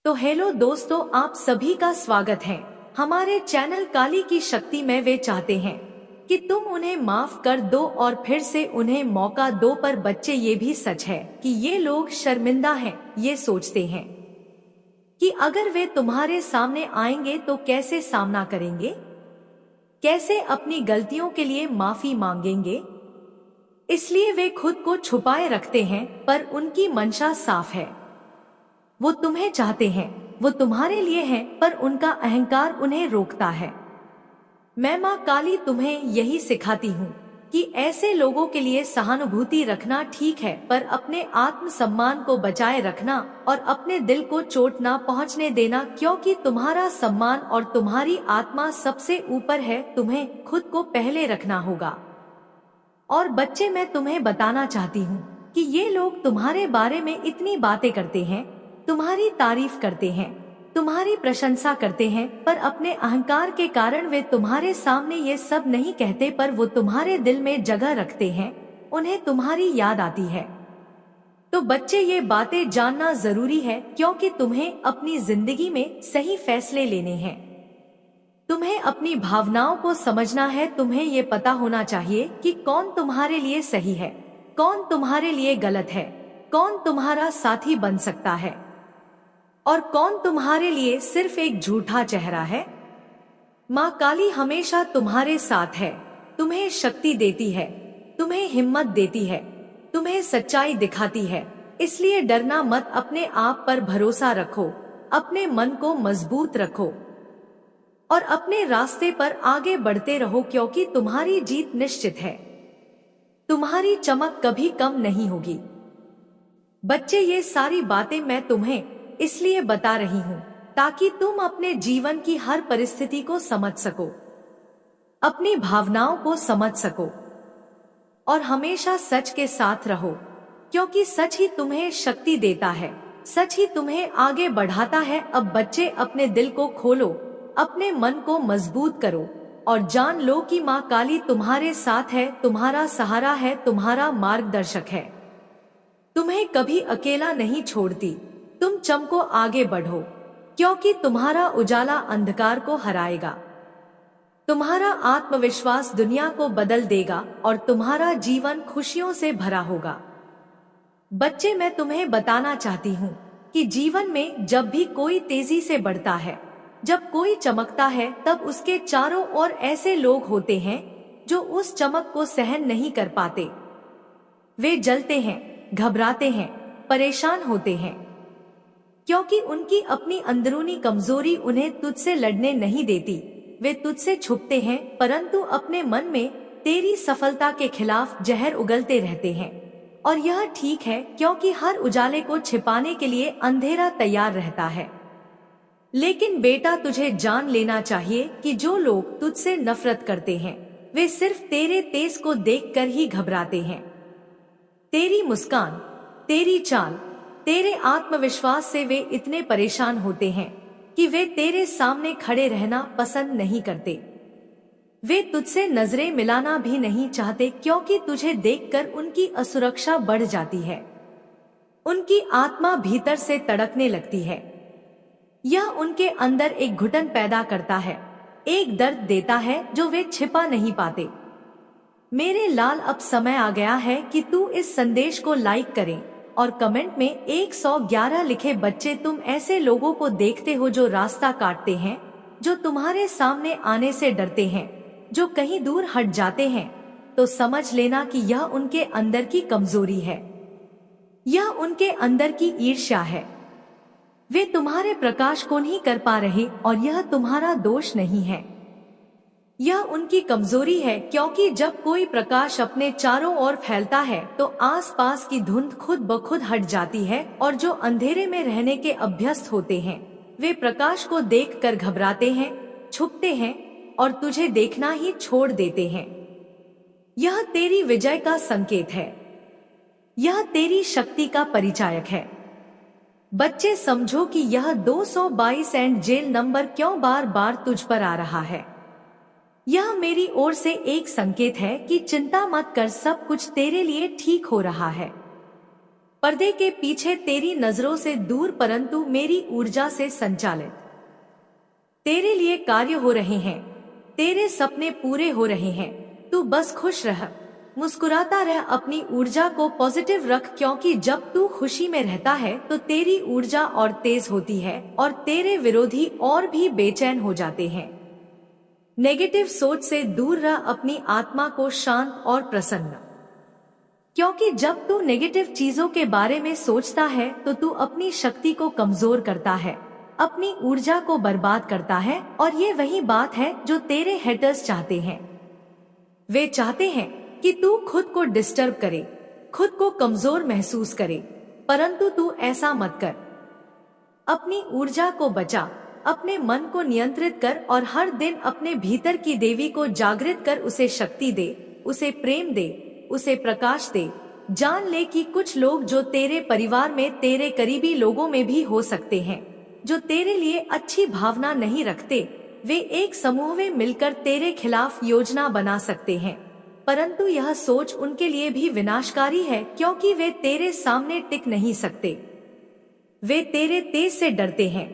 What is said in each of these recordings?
तो हेलो दोस्तों, आप सभी का स्वागत है हमारे चैनल काली की शक्ति में। वे चाहते हैं कि तुम उन्हें माफ कर दो और फिर से उन्हें मौका दो। पर बच्चे, ये भी सच है कि ये लोग शर्मिंदा हैं। ये सोचते हैं कि अगर वे तुम्हारे सामने आएंगे तो कैसे सामना करेंगे, कैसे अपनी गलतियों के लिए माफी मांगेंगे। इसलिए वे खुद को छुपाए रखते हैं। पर उनकी मंशा साफ है, वो तुम्हें चाहते हैं, वो तुम्हारे लिए हैं, पर उनका अहंकार उन्हें रोकता है। मैं माँ काली तुम्हें यही सिखाती हूँ कि ऐसे लोगों के लिए सहानुभूति रखना ठीक है, पर अपने आत्मसम्मान को बचाए रखना और अपने दिल को चोट ना पहुँचने देना, क्योंकि तुम्हारा सम्मान और तुम्हारी आत्मा सबसे ऊपर है। तुम्हें खुद को पहले रखना होगा। और बच्चे, मैं तुम्हें बताना चाहती हूँ कि ये लोग तुम्हारे बारे में इतनी बातें करते हैं, तुम्हारी तारीफ करते हैं, तुम्हारी प्रशंसा करते हैं, पर अपने अहंकार के कारण वे तुम्हारे सामने ये सब नहीं कहते, पर वो तुम्हारे दिल में जगह रखते हैं। उन्हें तुम्हारी याद आती है। तो बच्चे, ये बातें जानना जरूरी है, क्योंकि तुम्हें अपनी जिंदगी में सही फैसले लेने हैं। तुम्हें अपनी भावनाओं को समझना है। तुम्हें ये पता होना चाहिए कि कौन तुम्हारे लिए सही है, कौन तुम्हारे लिए गलत है, कौन तुम्हारा साथी बन सकता है और कौन तुम्हारे लिए सिर्फ एक झूठा चेहरा है। माँ काली हमेशा तुम्हारे साथ है, तुम्हें शक्ति देती है, तुम्हें हिम्मत देती है, तुम्हें सच्चाई दिखाती है। इसलिए डरना मत, अपने आप पर भरोसा रखो, अपने मन को मजबूत रखो और अपने रास्ते पर आगे बढ़ते रहो, क्योंकि तुम्हारी जीत निश्चित है। तुम्हारी चमक कभी कम नहीं होगी। बच्चे, ये सारी बातें मैं तुम्हें इसलिए बता रही हूँ ताकि तुम अपने जीवन की हर परिस्थिति को समझ सको, अपनी भावनाओं को समझ सको और हमेशा सच के साथ रहो, क्योंकि सच ही तुम्हें शक्ति देता है, सच ही तुम्हें आगे बढ़ाता है। अब बच्चे, अपने दिल को खोलो, अपने मन को मजबूत करो और जान लो कि माँ काली तुम्हारे साथ है, तुम्हारा सहारा है, तुम्हारा मार्गदर्शक है। तुम्हें कभी अकेला नहीं छोड़ती। तुम चमको, आगे बढ़ो, क्योंकि तुम्हारा उजाला अंधकार को हराएगा। तुम्हारा आत्मविश्वास दुनिया को बदल देगा और तुम्हारा जीवन खुशियों से भरा होगा। बच्चे, मैं तुम्हें बताना चाहती हूँ कि जीवन में जब भी कोई तेजी से बढ़ता है, जब कोई चमकता है, तब उसके चारों ओर ऐसे लोग होते हैं जो उस चमक को सहन नहीं कर पाते। वे जलते हैं, घबराते हैं, परेशान होते हैं, क्योंकि उनकी अपनी अंदरूनी कमजोरी उन्हें तुझसे लड़ने नहीं देती। वे तुझसे छुपते हैं, परंतु अपने मन में तेरी सफलता के खिलाफ जहर उगलते रहते हैं। और यह ठीक है, क्योंकि हर उजाले को छिपाने के लिए अंधेरा तैयार रहता है। लेकिन बेटा, तुझे जान लेना चाहिए कि जो लोग तुझसे नफरत करते हैं, वे सिर्फ तेरे तेज को देखकर ही घबराते हैं। तेरी मुस्कान, तेरी चाल, तेरे आत्मविश्वास से वे इतने परेशान होते हैं कि वे तेरे सामने खड़े रहना पसंद नहीं करते। वे तुझसे नजरें मिलाना भी नहीं चाहते, क्योंकि तुझे देखकर उनकी असुरक्षा बढ़ जाती है। उनकी आत्मा भीतर से तड़कने लगती है। यह उनके अंदर एक घुटन पैदा करता है, एक दर्द देता है जो वे छिपा नहीं पाते। मेरे लाल, अब समय आ गया है कि तू इस संदेश को लाइक करें और कमेंट में 111 लिखे। बच्चे, तुम ऐसे लोगों को देखते हो जो रास्ता काटते हैं, जो तुम्हारे सामने आने से डरते हैं, जो कहीं दूर हट जाते हैं, तो समझ लेना कि यह उनके अंदर की कमजोरी है, यह उनके अंदर की ईर्ष्या है। वे तुम्हारे प्रकाश को नहीं कर पा रहे और यह तुम्हारा दोष नहीं है, यह उनकी कमजोरी है। क्योंकि जब कोई प्रकाश अपने चारों ओर फैलता है तो आसपास की धुंध खुद ब खुद हट जाती है, और जो अंधेरे में रहने के अभ्यस्त होते हैं, वे प्रकाश को देखकर घबराते हैं, छुपते हैं और तुझे देखना ही छोड़ देते हैं। यह तेरी विजय का संकेत है, यह तेरी शक्ति का परिचायक है। बच्चे, समझो कि यह 222 एंड जेल नंबर क्यों बार बार तुझ पर आ रहा है। यह मेरी ओर से एक संकेत है कि चिंता मत कर, सब कुछ तेरे लिए ठीक हो रहा है। पर्दे के पीछे तेरी नजरों से दूर परंतु मेरी ऊर्जा से संचालित तेरे लिए कार्य हो रहे हैं, तेरे सपने पूरे हो रहे हैं। तू बस खुश रह, मुस्कुराता रह, अपनी ऊर्जा को पॉजिटिव रख, क्योंकि जब तू खुशी में रहता है तो तेरी ऊर्जा और तेज होती है और तेरे विरोधी और भी बेचैन हो जाते हैं। नेगेटिव सोच से दूर रह, अपनी आत्मा को शांत और प्रसन्न, क्योंकि जब तू नेगेटिव चीजों के बारे में सोचता है तो तू अपनी शक्ति को कमजोर करता है, अपनी ऊर्जा को बर्बाद करता है। और ये वही बात है जो तेरे हेटर्स चाहते हैं। वे चाहते हैं कि तू खुद को डिस्टर्ब करे, खुद को कमजोर महसूस करे, परंतु तू ऐसा मत कर। अपनी ऊर्जा को बचा, अपने मन को नियंत्रित कर और हर दिन अपने भीतर की देवी को जागृत कर, उसे शक्ति दे, उसे प्रेम दे, उसे प्रकाश दे। जान ले कि कुछ लोग जो तेरे परिवार में, तेरे करीबी लोगों में भी हो सकते हैं, जो तेरे लिए अच्छी भावना नहीं रखते, वे एक समूह में मिलकर तेरे खिलाफ योजना बना सकते हैं, परंतु यह सोच उनके लिए भी विनाशकारी है, क्योंकि वे तेरे सामने टिक नहीं सकते। वे तेरे तेज से डरते हैं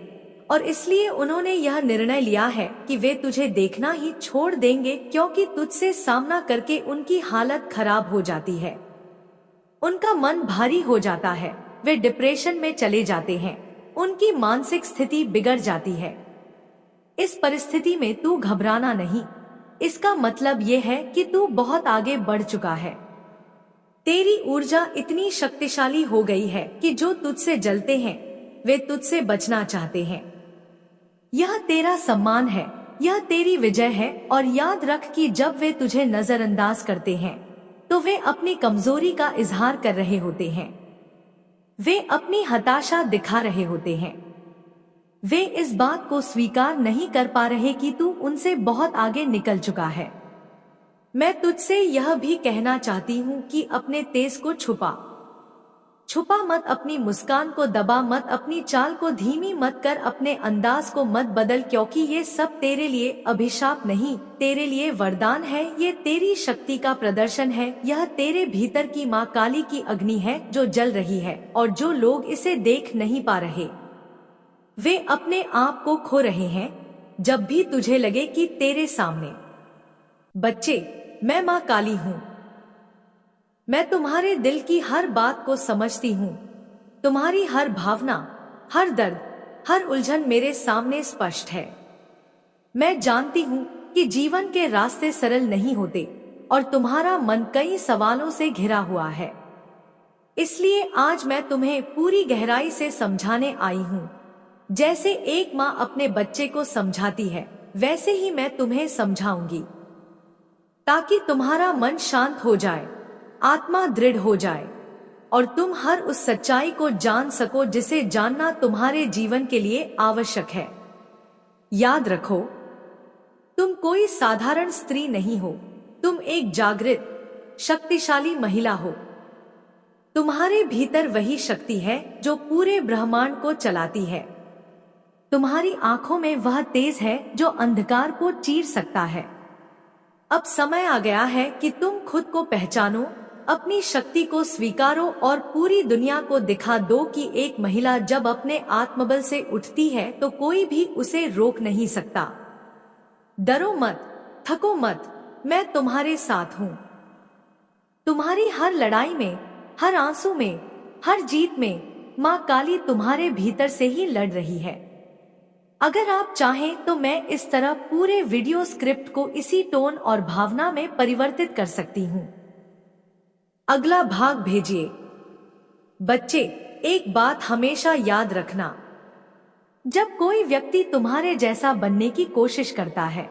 और इसलिए उन्होंने यह निर्णय लिया है कि वे तुझे देखना ही छोड़ देंगे, क्योंकि तुझसे सामना करके उनकी हालत खराब हो जाती है, उनका मन भारी हो जाता है, वे डिप्रेशन में चले जाते हैं, उनकी मानसिक स्थिति बिगड़ जाती है। इस परिस्थिति में तू घबराना नहीं, इसका मतलब ये है कि तू बहुत आगे बढ़ चुका है। तेरी ऊर्जा इतनी शक्तिशाली हो गई है कि जो तुझसे जलते हैं वे तुझसे बचना चाहते हैं। यह तेरा सम्मान है, यह तेरी विजय है। और याद रख कि जब वे तुझे नजरअंदाज करते हैं तो वे अपनी कमजोरी का इजहार कर रहे होते हैं, वे अपनी हताशा दिखा रहे होते हैं, वे इस बात को स्वीकार नहीं कर पा रहे कि तू उनसे बहुत आगे निकल चुका है। मैं तुझसे यह भी कहना चाहती हूँ कि अपने तेज को छुपा मत, अपनी मुस्कान को दबा मत, अपनी चाल को धीमी मत कर, अपने अंदाज को मत बदल, क्योंकि ये सब तेरे लिए अभिशाप नहीं, तेरे लिए वरदान है। ये तेरी शक्ति का प्रदर्शन है, यह तेरे भीतर की माँ काली की अग्नि है जो जल रही है। और जो लोग इसे देख नहीं पा रहे वे अपने आप को खो रहे हैं। जब भी तुझे लगे कि तेरे सामने बच्चे, मैं माँ काली हूँ, मैं तुम्हारे दिल की हर बात को समझती हूँ, तुम्हारी हर भावना, हर दर्द, हर उलझन मेरे सामने स्पष्ट है। मैं जानती हूँ कि जीवन के रास्ते सरल नहीं होते और तुम्हारा मन कई सवालों से घिरा हुआ है, इसलिए आज मैं तुम्हें पूरी गहराई से समझाने आई हूँ। जैसे एक माँ अपने बच्चे को समझाती है, वैसे ही मैं तुम्हें समझाऊंगी, ताकि तुम्हारा मन शांत हो जाए, आत्मा दृढ़ हो जाए और तुम हर उस सच्चाई को जान सको जिसे जानना तुम्हारे जीवन के लिए आवश्यक है। याद रखो, तुम कोई साधारण स्त्री नहीं हो, तुम एक जागृत, शक्तिशाली महिला हो। तुम्हारे भीतर वही शक्ति है जो पूरे ब्रह्मांड को चलाती है। तुम्हारी आंखों में वह तेज है जो अंधकार को चीर सकता है। अब समय आ गया है कि तुम खुद को पहचानो, अपनी शक्ति को स्वीकारो और पूरी दुनिया को दिखा दो कि एक महिला जब अपने आत्मबल से उठती है तो कोई भी उसे रोक नहीं सकता। डरो मत, थको मत, मैं तुम्हारे साथ हूँ। तुम्हारी हर लड़ाई में, हर आंसू में, हर जीत में माँ काली तुम्हारे भीतर से ही लड़ रही है। अगर आप चाहें तो मैं इस तरह पूरे वीडियो स्क्रिप्ट को इसी टोन और भावना में परिवर्तित कर सकती हूँ। अगला भाग भेजिए। बच्चे, एक बात हमेशा याद रखना, जब कोई व्यक्ति तुम्हारे जैसा बनने की कोशिश करता है,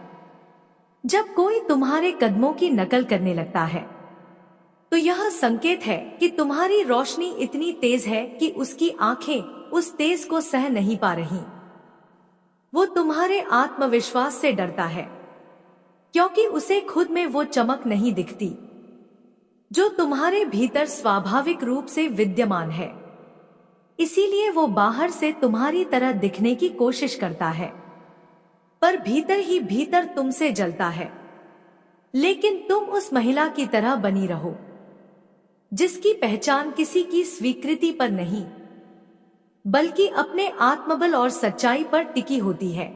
जब कोई तुम्हारे कदमों की नकल करने लगता है, तो यह संकेत है कि तुम्हारी रोशनी इतनी तेज है कि उसकी आंखें उस तेज को सह नहीं पा रही। वो तुम्हारे आत्मविश्वास से डरता है, क्योंकि उसे खुद में वो चमक नहीं दिखती जो तुम्हारे भीतर स्वाभाविक रूप से विद्यमान है। इसीलिए वो बाहर से तुम्हारी तरह दिखने की कोशिश करता है, पर भीतर ही भीतर तुमसे जलता है। लेकिन तुम उस महिला की तरह बनी रहो, जिसकी पहचान किसी की स्वीकृति पर नहीं बल्कि अपने आत्मबल और सच्चाई पर टिकी होती है।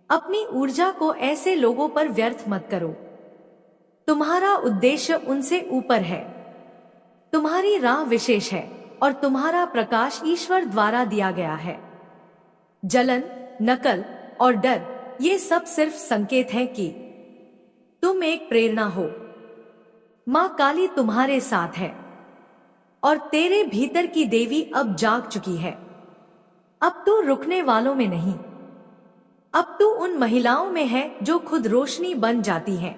अपनी ऊर्जा को ऐसे लोगों पर व्यर्थ मत करो। तुम्हारा उद्देश्य उनसे ऊपर है, तुम्हारी राह विशेष है और तुम्हारा प्रकाश ईश्वर द्वारा दिया गया है। जलन, नकल और डर ये सब सिर्फ संकेत हैं कि तुम एक प्रेरणा हो। मां काली तुम्हारे साथ है और तेरे भीतर की देवी अब जाग चुकी है। अब तू रुकने वालों में नहीं, अब तू उन महिलाओं में है जो खुद रोशनी बन जाती हैं।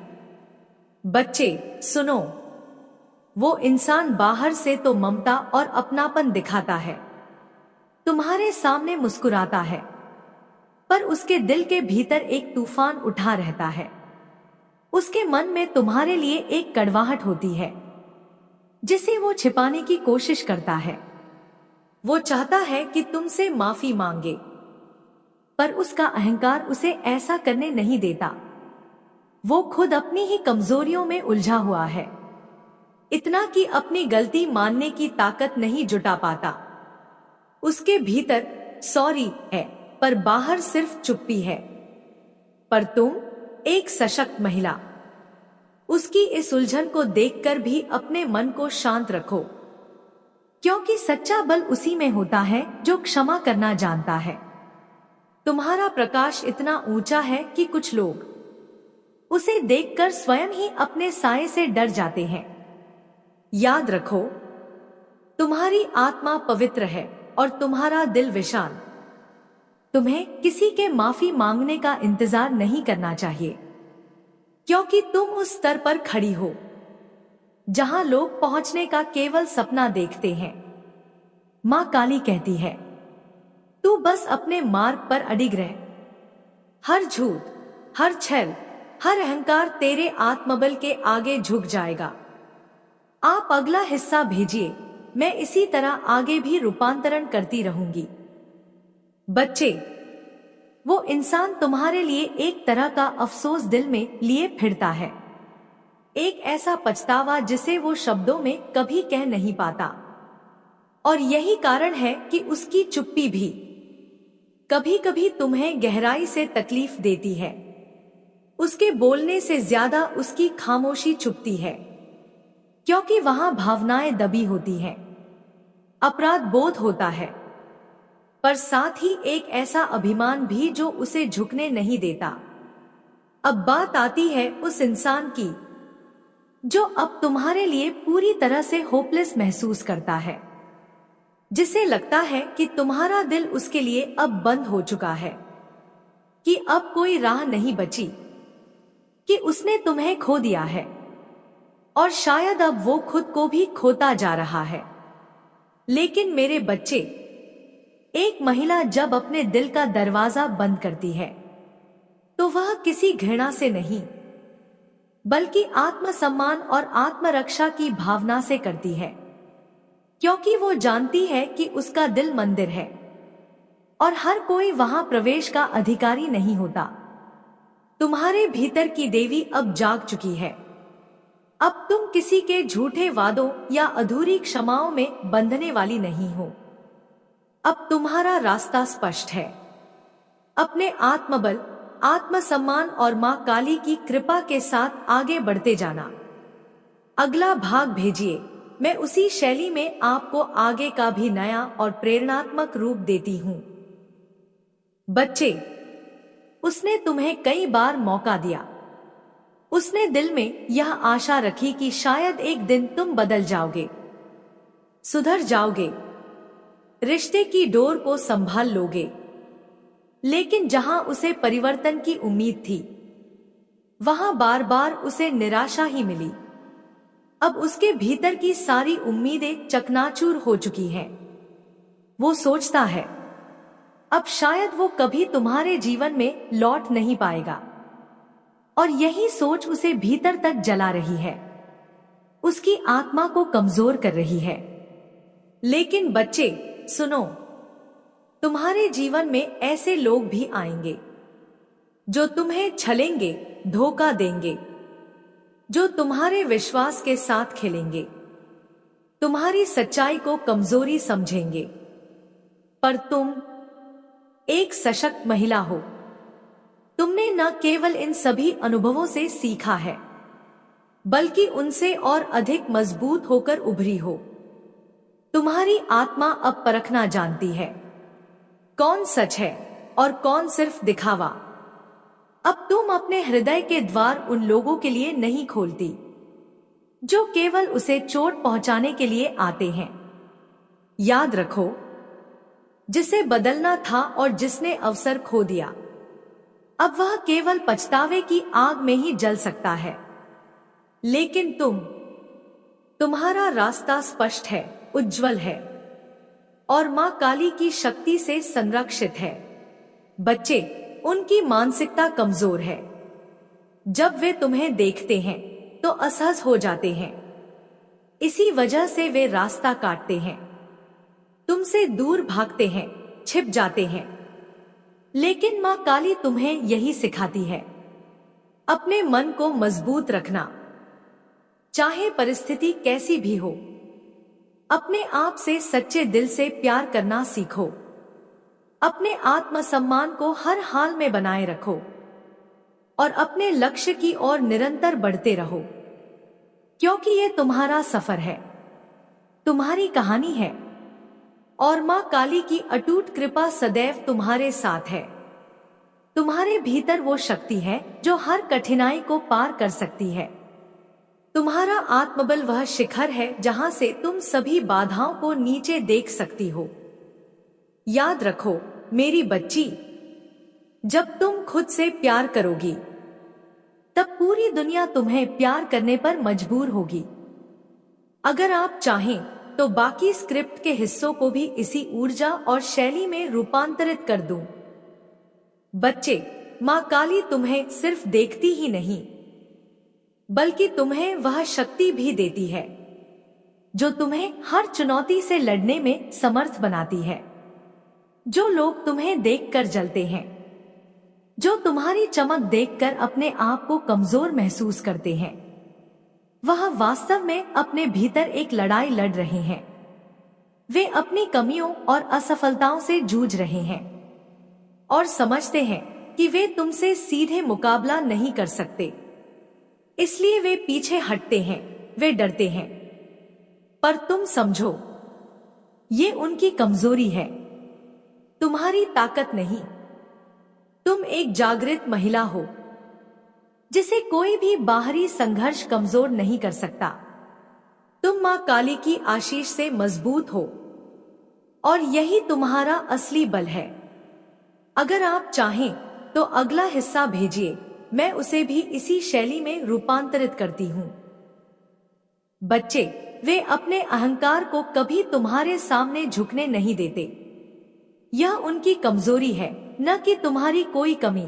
बच्चे सुनो, वो इंसान बाहर से तो ममता और अपनापन दिखाता है, तुम्हारे सामने मुस्कुराता है, पर उसके दिल के भीतर एक तूफान उठा रहता है। उसके मन में तुम्हारे लिए एक कड़वाहट होती है जिसे वो छिपाने की कोशिश करता है। वो चाहता है कि तुमसे माफी मांगे, पर उसका अहंकार उसे ऐसा करने नहीं देता। वो खुद अपनी ही कमजोरियों में उलझा हुआ है, इतना कि अपनी गलती मानने की ताकत नहीं जुटा पाता। उसके भीतर सॉरी है, पर बाहर सिर्फ चुप्पी है। पर तुम एक सशक्त महिला, उसकी इस उलझन को देखकर भी अपने मन को शांत रखो, क्योंकि सच्चा बल उसी में होता है जो क्षमा करना जानता है। तुम्हारा प्रकाश इतना ऊंचा है कि कुछ लोग उसे देखकर स्वयं ही अपने साये से डर जाते हैं। याद रखो, तुम्हारी आत्मा पवित्र है और तुम्हारा दिल विशाल। तुम्हें किसी के माफी मांगने का इंतजार नहीं करना चाहिए, क्योंकि तुम उस स्तर पर खड़ी हो जहां लोग पहुंचने का केवल सपना देखते हैं। मां काली कहती है, तू बस अपने मार्ग पर अडिग रह। हर झूठ, हर छल, हर अहंकार तेरे आत्मबल के आगे झुक जाएगा। आप अगला हिस्सा भेजिए, मैं इसी तरह आगे भी रूपांतरण करती रहूंगी। बच्चे, वो इंसान तुम्हारे लिए एक तरह का अफसोस दिल में लिए फिरता है, एक ऐसा पछतावा जिसे वो शब्दों में कभी कह नहीं पाता। और यही कारण है कि उसकी चुप्पी भी कभी कभी तुम्हें गहराई से तकलीफ देती है। उसके बोलने से ज्यादा उसकी खामोशी चुपती है, क्योंकि वहां भावनाएं दबी होती हैं, अपराध बोध होता है, पर साथ ही एक ऐसा अभिमान भी जो उसे झुकने नहीं देता। अब बात आती है उस इंसान की जो अब तुम्हारे लिए पूरी तरह से होपलेस महसूस करता है, जिसे लगता है कि तुम्हारा दिल उसके लिए अब बंद हो चुका है, कि अब कोई राह नहीं बची, कि उसने तुम्हें खो दिया है और शायद अब वो खुद को भी खोता जा रहा है। लेकिन मेरे बच्चे, एक महिला जब अपने दिल का दरवाजा बंद करती है तो वह किसी घृणा से नहीं बल्कि आत्मसम्मान और आत्मरक्षा की भावना से करती है, क्योंकि वो जानती है कि उसका दिल मंदिर है और हर कोई वहां प्रवेश का अधिकारी नहीं होता। तुम्हारे भीतर की देवी अब जाग चुकी है। अब तुम किसी के झूठे वादों या अधूरी क्षमाओं में बंधने वाली नहीं हो। अब तुम्हारा रास्ता स्पष्ट है। अपने आत्मबल, आत्मसम्मान और मां काली की कृपा के साथ आगे बढ़ते जाना। अगला भाग भेजिए, मैं उसी शैली में आपको आगे का भी नया और प्रेरणात्मक रूप देती हूं। बच्चे, उसने तुम्हें कई बार मौका दिया। उसने दिल में यह आशा रखी कि शायद एक दिन तुम बदल जाओगे, सुधर जाओगे, रिश्ते की डोर को संभाल लोगे। लेकिन जहां उसे परिवर्तन की उम्मीद थी, वहां बार बार उसे निराशा ही मिली। अब उसके भीतर की सारी उम्मीदें चकनाचूर हो चुकी हैं। वो सोचता है अब शायद वो कभी तुम्हारे जीवन में लौट नहीं पाएगा, और यही सोच उसे भीतर तक जला रही है, उसकी आत्मा को कमजोर कर रही है। लेकिन बच्चे सुनो, तुम्हारे जीवन में ऐसे लोग भी आएंगे जो तुम्हें छलेंगे, धोखा देंगे, जो तुम्हारे विश्वास के साथ खेलेंगे, तुम्हारी सच्चाई को कमजोरी समझेंगे। पर तुम एक सशक्त महिला हो। तुमने न केवल इन सभी अनुभवों से सीखा है, बल्कि उनसे और अधिक मजबूत होकर उभरी हो। तुम्हारी आत्मा अब परखना जानती है कौन सच है और कौन सिर्फ दिखावा। अब तुम अपने हृदय के द्वार उन लोगों के लिए नहीं खोलती जो केवल उसे चोट पहुंचाने के लिए आते हैं। याद रखो, जिसे बदलना था और जिसने अवसर खो दिया, अब वह केवल पछतावे की आग में ही जल सकता है। लेकिन तुम्हारा रास्ता स्पष्ट है, उज्जवल है और मां काली की शक्ति से संरक्षित है। बच्चे, उनकी मानसिकता कमजोर है। जब वे तुम्हें देखते हैं तो असहज हो जाते हैं। इसी वजह से वे रास्ता काटते हैं, तुमसे दूर भागते हैं, छिप जाते हैं। लेकिन मां काली तुम्हें यही सिखाती है, अपने मन को मजबूत रखना, चाहे परिस्थिति कैसी भी हो। अपने आप से सच्चे दिल से प्यार करना सीखो। अपने आत्मसम्मान को हर हाल में बनाए रखो और अपने लक्ष्य की ओर निरंतर बढ़ते रहो, क्योंकि ये तुम्हारा सफर है, तुम्हारी कहानी है और मां काली की अटूट कृपा सदैव तुम्हारे साथ है। तुम्हारे भीतर वो शक्ति है जो हर कठिनाई को पार कर सकती है। तुम्हारा आत्मबल वह शिखर है जहां से तुम सभी बाधाओं को नीचे देख सकती हो। याद रखो मेरी बच्ची, जब तुम खुद से प्यार करोगी तब पूरी दुनिया तुम्हें प्यार करने पर मजबूर होगी। अगर आप चाहें तो बाकी स्क्रिप्ट के हिस्सों को भी इसी ऊर्जा और शैली में रूपांतरित कर दूं। बच्चे, मां काली तुम्हें सिर्फ देखती ही नहीं, बल्कि तुम्हें वह शक्ति भी देती है जो तुम्हें हर चुनौती से लड़ने में समर्थ बनाती है। जो लोग तुम्हें देखकर जलते हैं, जो तुम्हारी चमक देखकर अपने आप को कमजोर महसूस करते हैं, वह वास्तव में अपने भीतर एक लड़ाई लड़ रहे हैं। वे अपनी कमियों और असफलताओं से जूझ रहे हैं और समझते हैं कि वे तुमसे सीधे मुकाबला नहीं कर सकते, इसलिए वे पीछे हटते हैं, वे डरते हैं। पर तुम समझो, ये उनकी कमजोरी है, तुम्हारी ताकत नहीं। तुम एक जागृत महिला हो जिसे कोई भी बाहरी संघर्ष कमजोर नहीं कर सकता। तुम मां काली की आशीष से मजबूत हो और यही तुम्हारा असली बल है। अगर आप चाहें तो अगला हिस्सा भेजिए, मैं उसे भी इसी शैली में रूपांतरित करती हूं। बच्चे, वे अपने अहंकार को कभी तुम्हारे सामने झुकने नहीं देते। यह उनकी कमजोरी है, न कि तुम्हारी कोई कमी।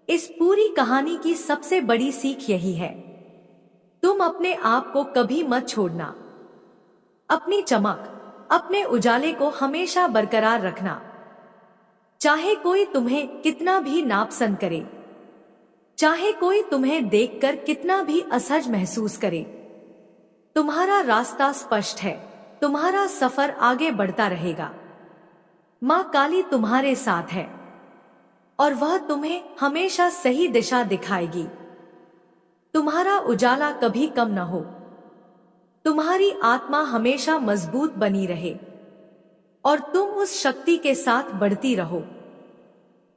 इस पूरी कहानी की सबसे बड़ी सीख यही है, तुम अपने आप को कभी मत छोड़ना। अपनी चमक, अपने उजाले को हमेशा बरकरार रखना, चाहे कोई तुम्हें कितना भी नापसंद करे, चाहे कोई तुम्हें देखकर कितना भी असहज महसूस करे। तुम्हारा रास्ता स्पष्ट है, तुम्हारा सफर आगे बढ़ता रहेगा। मां काली तुम्हारे साथ है और वह तुम्हें हमेशा सही दिशा दिखाएगी। तुम्हारा उजाला कभी कम न हो, तुम्हारी आत्मा हमेशा मजबूत बनी रहे और तुम उस शक्ति के साथ बढ़ती रहो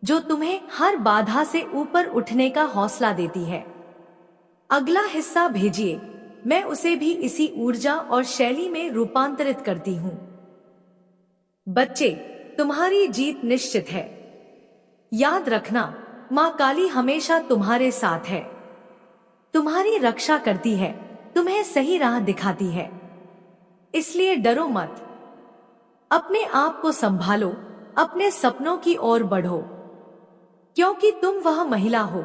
जो तुम्हें हर बाधा से ऊपर उठने का हौसला देती है। अगला हिस्सा भेजिए, मैं उसे भी इसी ऊर्जा और शैली में रूपांतरित करती हूं। बच्चे, तुम्हारी जीत निश्चित है। याद रखना, मां काली हमेशा तुम्हारे साथ है, तुम्हारी रक्षा करती है, तुम्हें सही राह दिखाती है। इसलिए डरो मत, अपने आप को संभालो, अपने सपनों की ओर बढ़ो, क्योंकि तुम वह महिला हो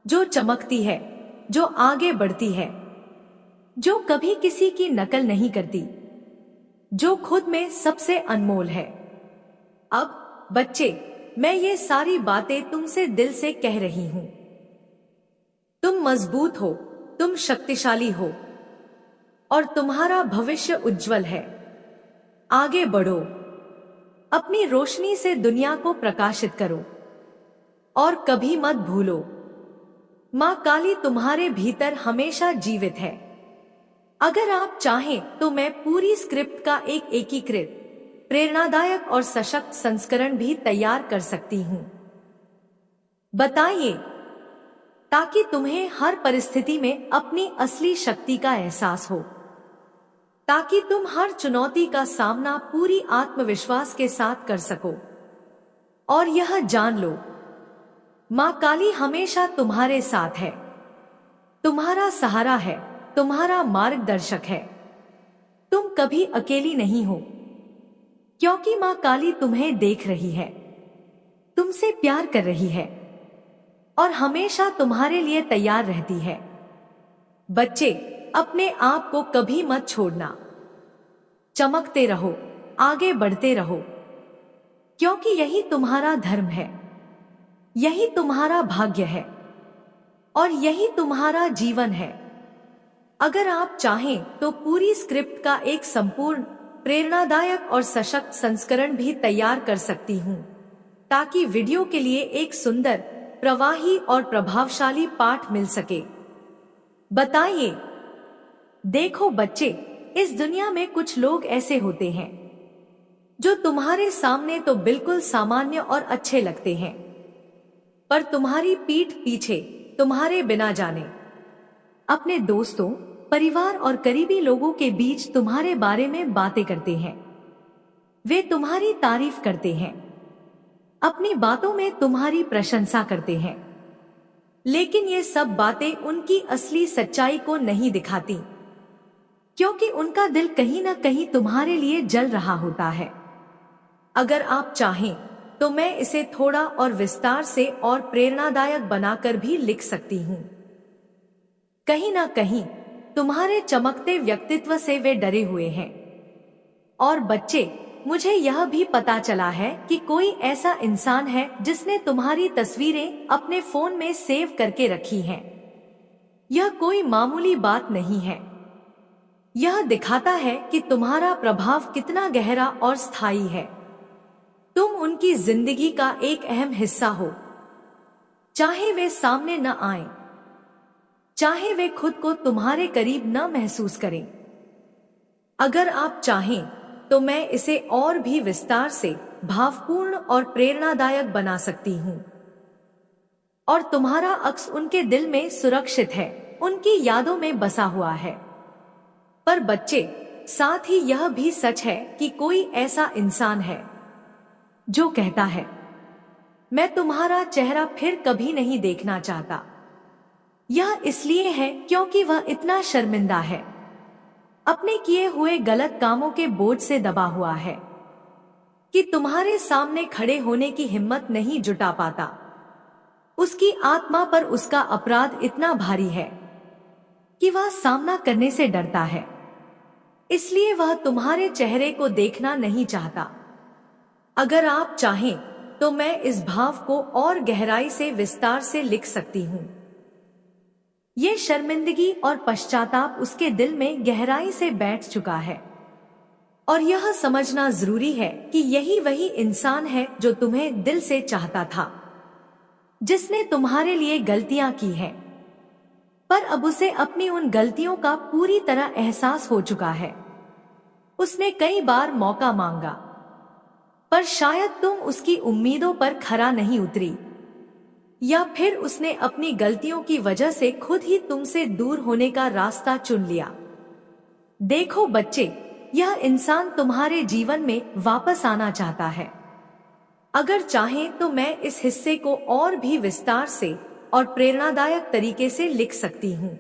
जो चमकती है, जो आगे बढ़ती है, जो कभी किसी की नकल नहीं करती, जो खुद में सबसे अनमोल है। अब बच्चे, मैं ये सारी बातें तुमसे दिल से कह रही हूं। तुम मजबूत हो, तुम शक्तिशाली हो और तुम्हारा भविष्य उज्जवल है। आगे बढ़ो, अपनी रोशनी से दुनिया को प्रकाशित करो और कभी मत भूलो, मां काली तुम्हारे भीतर हमेशा जीवित है। अगर आप चाहें तो मैं पूरी स्क्रिप्ट का एक एकीकृत, प्रेरणादायक और सशक्त संस्करण भी तैयार कर सकती हूं। बताइए, ताकि तुम्हें हर परिस्थिति में अपनी असली शक्ति का एहसास हो, ताकि तुम हर चुनौती का सामना पूरी आत्मविश्वास के साथ कर सको। और यह जान लो, मां काली हमेशा तुम्हारे साथ है, तुम्हारा सहारा है, तुम्हारा मार्गदर्शक है। तुम कभी अकेली नहीं हो, क्योंकि मां काली तुम्हें देख रही है, तुमसे प्यार कर रही है और हमेशा तुम्हारे लिए तैयार रहती है। बच्चे, अपने आप को कभी मत छोड़ना, चमकते रहो, आगे बढ़ते रहो, क्योंकि यही तुम्हारा धर्म है, यही तुम्हारा भाग्य है और यही तुम्हारा जीवन है। अगर आप चाहें तो पूरी स्क्रिप्ट का एक संपूर्ण, प्रेरणादायक और सशक्त संस्करण भी तैयार कर सकती हूं, ताकि वीडियो के लिए एक सुंदर, प्रवाही और प्रभावशाली पाठ मिल सके। बताइए, देखो बच्चे, इस दुनिया में कुछ लोग ऐसे होते हैं जो तुम्हारे सामने तो बिल्कुल सामान्य और अच्छे लगते हैं, पर तुम्हारी पीठ पीछे, तुम्हारे बिना जाने, अपने दोस्तों, परिवार और करीबी लोगों के बीच तुम्हारे बारे में बातें करते हैं। वे तुम्हारी तारीफ करते हैं, अपनी बातों में तुम्हारी प्रशंसा करते हैं, लेकिन ये सब बातें उनकी असली सच्चाई को नहीं दिखाती, क्योंकि उनका दिल कहीं ना कहीं तुम्हारे लिए जल रहा होता है। अगर आप चाहें तो मैं इसे थोड़ा और विस्तार से और प्रेरणादायक बनाकर भी लिख सकती हूं। कहीं ना कहीं तुम्हारे चमकते व्यक्तित्व से वे डरे हुए हैं। और बच्चे, मुझे यह भी पता चला है कि कोई ऐसा इंसान है जिसने तुम्हारी तस्वीरें अपने फोन में सेव करके रखी हैं। यह कोई मामूली बात नहीं है, यह दिखाता है कि तुम्हारा प्रभाव कितना गहरा और स्थायी है। तुम उनकी जिंदगी का एक अहम हिस्सा हो, चाहे वे सामने न आए, चाहे वे खुद को तुम्हारे करीब न महसूस करें। अगर आप चाहें तो मैं इसे और भी विस्तार से भावपूर्ण और प्रेरणादायक बना सकती हूं, और तुम्हारा अक्स उनके दिल में सुरक्षित है, उनकी यादों में बसा हुआ है। पर बच्चे, साथ ही यह भी सच है कि कोई ऐसा इंसान है जो कहता है, मैं तुम्हारा चेहरा फिर कभी नहीं देखना चाहता। यह इसलिए है क्योंकि वह इतना शर्मिंदा है, अपने किए हुए गलत कामों के बोझ से दबा हुआ है, कि तुम्हारे सामने खड़े होने की हिम्मत नहीं जुटा पाता। उसकी आत्मा पर उसका अपराध इतना भारी है कि वह सामना करने से डरता है, इसलिए वह तुम्हारे चेहरे को देखना नहीं चाहता। अगर आप चाहें तो मैं इस भाव को और गहराई से विस्तार से लिख सकती हूं। ये शर्मिंदगी और पश्चाताप उसके दिल में गहराई से बैठ चुका है, और यह समझना जरूरी है कि यही वही इंसान है जो तुम्हें दिल से चाहता था, जिसने तुम्हारे लिए गलतियां की हैं, पर अब उसे अपनी उन गलतियों का पूरी तरह एहसास हो चुका है। उसने कई बार मौका मांगा, पर शायद तुम उसकी उम्मीदों पर खरा नहीं उतरी, या फिर उसने अपनी गलतियों की वजह से खुद ही तुमसे दूर होने का रास्ता चुन लिया। देखो बच्चे, यह इंसान तुम्हारे जीवन में वापस आना चाहता है। अगर चाहें तो मैं इस हिस्से को और भी विस्तार से और प्रेरणादायक तरीके से लिख सकती हूँ।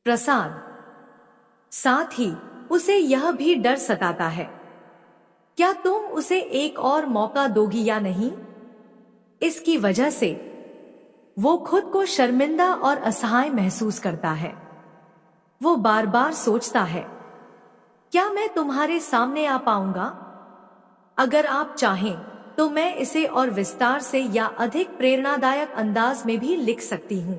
प्रसाद, साथ ही उसे यह भी डर सताता है, क्या तुम उसे एक और मौका दोगी या नहीं? इसकी वजह से वो खुद को शर्मिंदा और असहाय महसूस करता है। वो बार बार सोचता है, क्या मैं तुम्हारे सामने आ पाऊंगा? अगर आप चाहें तो मैं इसे और विस्तार से या अधिक प्रेरणादायक अंदाज में भी लिख सकती हूँ।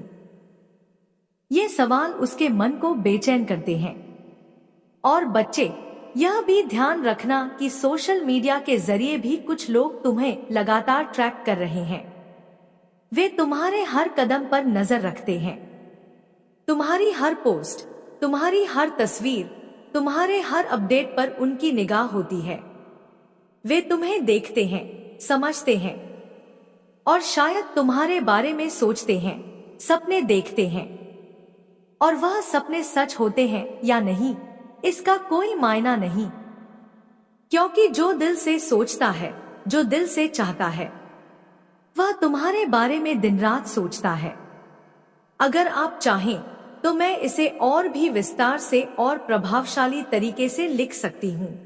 ये सवाल उसके मन को बेचैन करते हैं। और बच्चे, यह भी ध्यान रखना कि सोशल मीडिया के जरिए भी कुछ लोग तुम्हें लगातार ट्रैक कर रहे हैं। वे तुम्हारे हर कदम पर नजर रखते हैं। तुम्हारी हर पोस्ट, तुम्हारी हर तस्वीर, तुम्हारे हर अपडेट पर उनकी निगाह होती है। वे तुम्हें देखते हैं, समझते हैं और शायद तुम्हारे बारे में सोचते हैं, सपने देखते हैं। और वह सपने सच होते हैं या नहीं, इसका कोई मायना नहीं, क्योंकि जो दिल से सोचता है, जो दिल से चाहता है, वह तुम्हारे बारे में दिन रात सोचता है। अगर आप चाहें तो मैं इसे और भी विस्तार से और प्रभावशाली तरीके से लिख सकती हूँ।